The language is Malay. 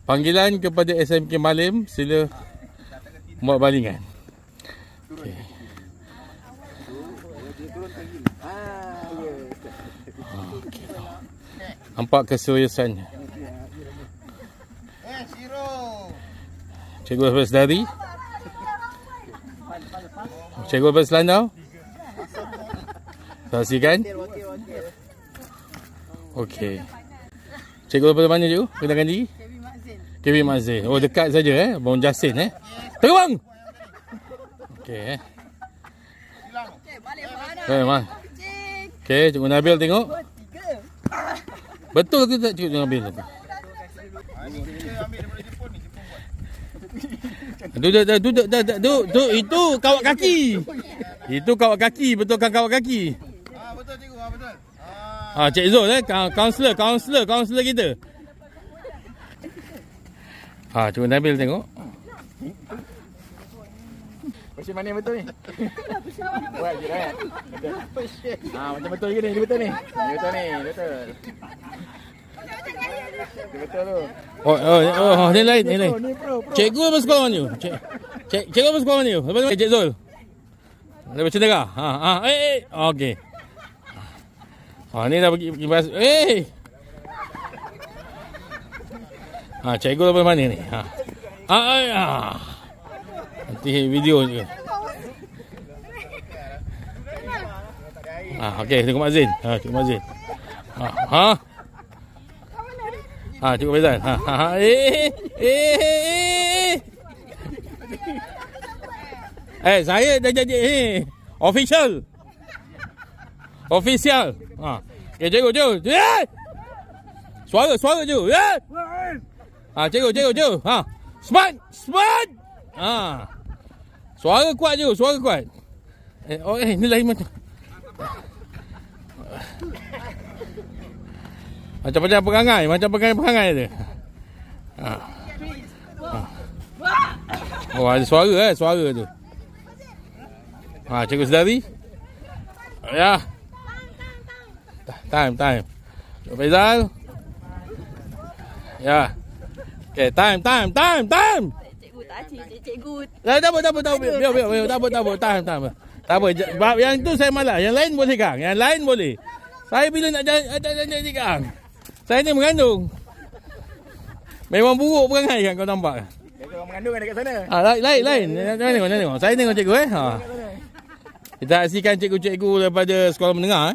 Panggilan kepada SMK Malim, sila buat balingan. Okay. Okay. Nampak keseriusannya. Cikgu lepas dari. Cikgu lepas landau. Saksikan. Okey. Cikgu lepas mana cikgu? Kenalkan diri. Kevin Mazin. Oh, dekat saja Bang Jasin Terbang. Okey Okey, Mak. Okey, Cikgu Nabil tengok. Betul ke tak Cikgu Nabil? Duduk. Itu kawat kaki. Itu kawat kaki, betulkan kawat kaki. Betul cikgu, betul. Cik Zul kaunselor kita. Cikgu Nabil tengok. Macam mana yang betul ni? Buat je kan? Macam betul ke ni? Dia betul ni? Dia betul ni, betul. Dia betul tu. Ni lain. Cikgu apa sekolah mana? Cikgu apa sekolah mana? Lepas mana Cik Zul? Lepas cedera. Okey. Ni dah pergi bahas. Cikgu lepas mana ni? Nanti video je. Okey, Cikgu Mazin. Cikgu Mazin. Cikgu Faizal. Saya dah jadi official. Okay, cikgu. Suara cikgu. Cikgu. Smart. Suara kuat cikgu, suara kuat. Ni lain macam. Macam perangai dia. Ada suara tu. Cikgu sedari. Ya. Time. Cikgu Faizal. Ya. Okay, time. Cikgu tak cikgu. Tak apa. Biar. Time. Tak apa. Yang tu saya malas. Yang lain boleh kang. Yang lain boleh. Saya bila nak jadi kang. Saya ni mengandung. Memang buruk perangai kan kau nampak. Kau mengandung dekat sana. Lain. Tengok. Saya tengok cikgu Kita saksikan cikgu-cikgu daripada sekolah menengah